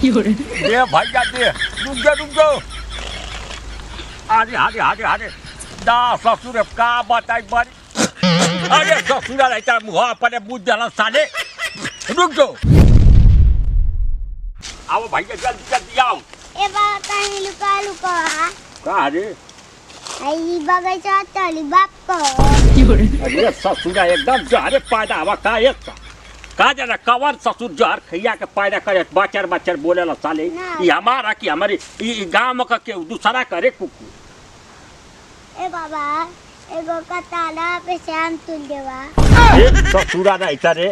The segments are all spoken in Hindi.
दे भैया दे रुक जाओ अरे अरे अरे अरे दा ससुर का बताई बड़ी अरे ससुरा रहता मुहा पर बुझ जाला साले रुक जाओ आओ भैया जल्दी जल्दी आओ ए बाबा लुका लुका का रे आई बगैचा चली बाप को अरे ससुरा एकदम जहरे पैदा हवा का एक का जना कवर ससुर जहर खैया के पैदा करे बचर बचर बोलेला साले ये हमारा कि हमारी ई गांव का के दूसरा करे कुकु ए बाबा एगो कताला पे शाम तुल देवा एक ससुरा नहीं तरे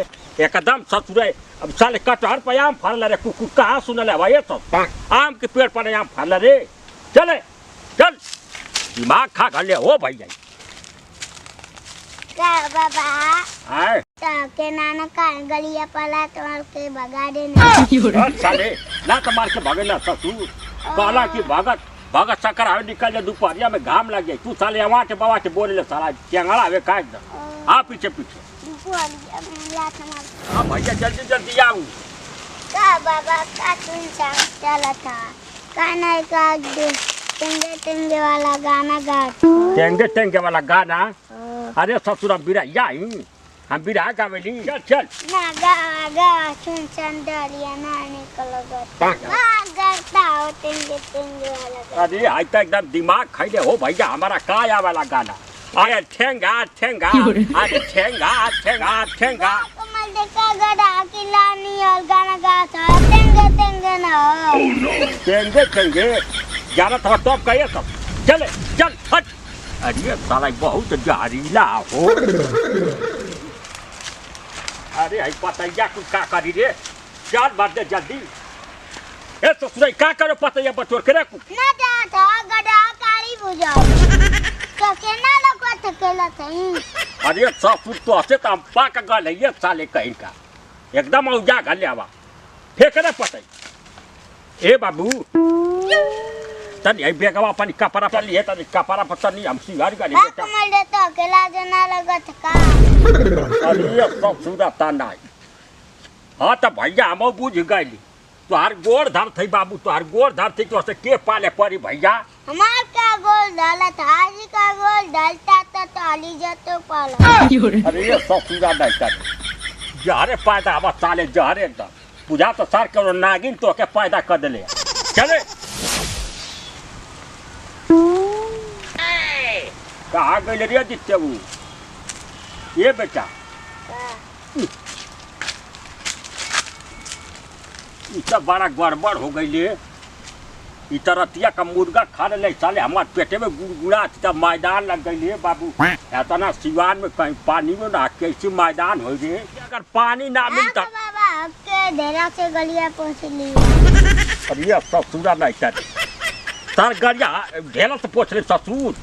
एकदम ससुरा अब साले कटहर पे आम फल रे कुकु कहाँ सुनले भाई ये सब आम के पेड़ पर आम फल रे चले चल दिमाग खा गले हो भैया का बाबा आए तो के नाना का गलिया पला तो के भगा देना साले ना तो मार के भागे ना ससुर कहला कि भगत भगत शकर आवे निकल जा दोपहरिया में घाम लग जाए तू साले अवा के बाबा के बोले साला चंगड़ा आवे का एकदम आ पीछे पीछे हाँ भैया जल्दी जल्दी आओ का बाबा का तुम चला था गाना का टेंगे टेंगे वाला गाना गा टेंगे टेंगे वाला गाना अरे ससुर बिरा यही हम बिरा गावेली चल चल ना गा गा सुन डलिया ना निकल गाता हो टेंगे टेंगे वाला अरे आज तक एकदम दिमाग खाई हो भैया हमारा काया वाला गाना अरे ठेंगा ठेंगा अरे ठेंगा ठेंगा ठेंगा कमल देखा गड़ा की लानी और गाना गाता टेंगे टेंगे ना टेंगे टेंगे गाना था तो कहिए सब चले चल हट अरे साला बहुत जहरीला हो अरे आई पतैया कुछ का करी रे चार बार दे जल्दी ए ससुर का करो पतैया बटोर के रखू ना था गड़ा काली बुझाओ तो केना लोग थकेला थई अरे ससुर तो हसे तो हम पाक गल है ये साले कहीं का एकदम औजा गल आवा फेंक रे पतई ए बाबू तनी आई बेगवा अपन कपड़ा पर लिए तनी कपड़ा पर तनी हम सिगार गाड़ी बेटा कमल दे तो अकेला जना लगत का अरे सब सुदा ताना हां त भैया हम बुझ गइली तोहार गोड़ धर थई बाबू तोहार गोड़ धर थई तो से के पाले परी भैया हमार का गोल डाला था आज का गोल डालता तो ताली जतो पाला अरे ये सब सुदा नहीं कर जहरे पैदा अब साले जहरे एकदम पूजा तो सर करो नागिन तो के पैदा कर देले चले कहाँ गए रे दित्य वो ये बेटा सब बड़ा गड़बड़ हो गई ले तरतिया का मुर्गा खा ले साले हमारे पेटे में गुड़गुड़ा तब मैदान लग गई ले बाबू इतना सिवान में कहीं पानी में ना कैसे मैदान हो गए अगर पानी ना मिलता बाबा आपके डेरा से गलिया पहुंच ली अरे अब सब सूरा नहीं कर सर गलिया ढेला से पूछ रहे ससुर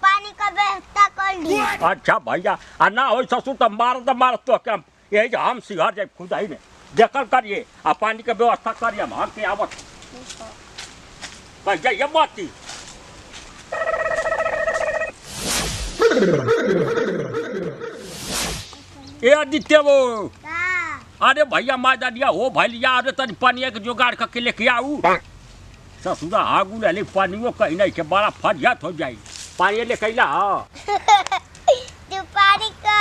पानी का व्यवस्था कर ली अच्छा भैया आ ना हो ससुर तो मार तो क्या यही हम सिहर जाए खुद ही ने देखल करिए आ पानी का व्यवस्था करिए हम के आवत भैया ये बाती ए आदित्य वो अरे भैया माजा दिया हो भैया अरे तनी पानी के जुगाड़ करके लेके आऊ ससुरा आगू ले पानियो कहीं नहीं के बड़ा फरियात हो जाई पानी ले कैला तू पानी का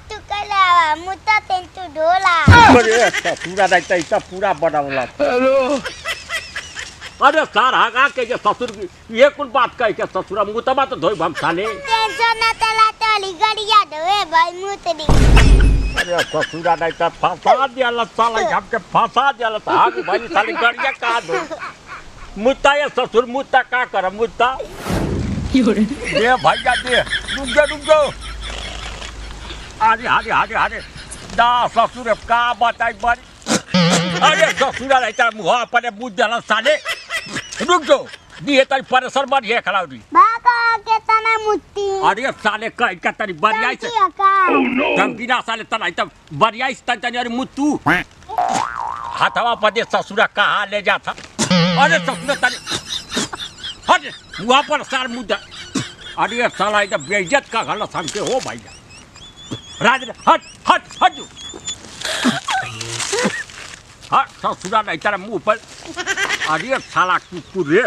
तू कलावा मुता तेन तू ढोला अरे ससुरा रहता इतना पूरा बनावला हेलो अरे सार हागा के जे ससुर ये कौन बात कह के ससुरा मुतबा तो धोई हम साले टेंशन ना तला तली गड़िया धोए भाई मुतरी अरे ससुरा रहता फंसा दिया साला हमके फंसा दिया हाग भाई साले गड़िया का धो मुत्ता ये ससुर मुत्ता का कर मुत्ता दे भैया दे रुक जाओ अरे अरे अरे अरे दा ससुर का बताई बड़ी अरे ससुरा रहता मुहा पर बुझ जाला साले रुक जाओ दिए तरी परेशान बढ़िया खड़ा दी बाका के तना मुत्ती अरे साले कह के तरी बढ़िया से धमकीना साले तना तब बढ़िया से तनी अरे मुत्तू हाथवा पर दे ससुरा कहाँ ले जाता अरे ससुरा तनी हट वहाँ पर सार मुद्दा अरे साला इधर बेइज्जत का गलत हमके हो भैया राज हट हट हट हाँ ससुरा नहीं तेरा मुंह पर अरे साला कुकुर रे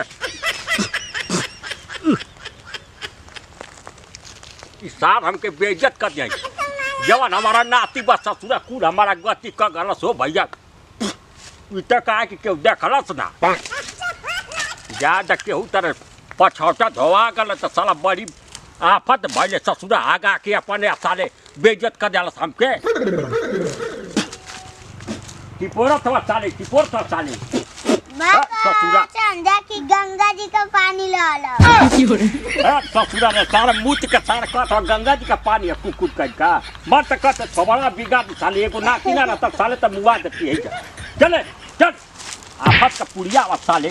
इस साल हमके बेइज्जत कर जाएगी जवान हमारा नाती बस ससुरा कुल हमारा गति का गलत हो भैया इतना कहा कि क्यों देखलस ना ज्यादा केहू तरह पछौटा धोवा गल तो साला बड़ी आफत भैले ससुरा आगा के अपने साले बेइज्जत कर दिलस हमके टिपोरत हुआ साले टिपोरत हुआ साले ससुरा समझा कि गंगा जी का पानी लो ससुरा ने सारा मुँह के सारा कहता गंगा जी का पानी है कुकुर का मत कहते खबरा बिगाड़ साले एगो ना किना ना तब साले तब मुआ देती है चले चल आफत का पुड़िया साले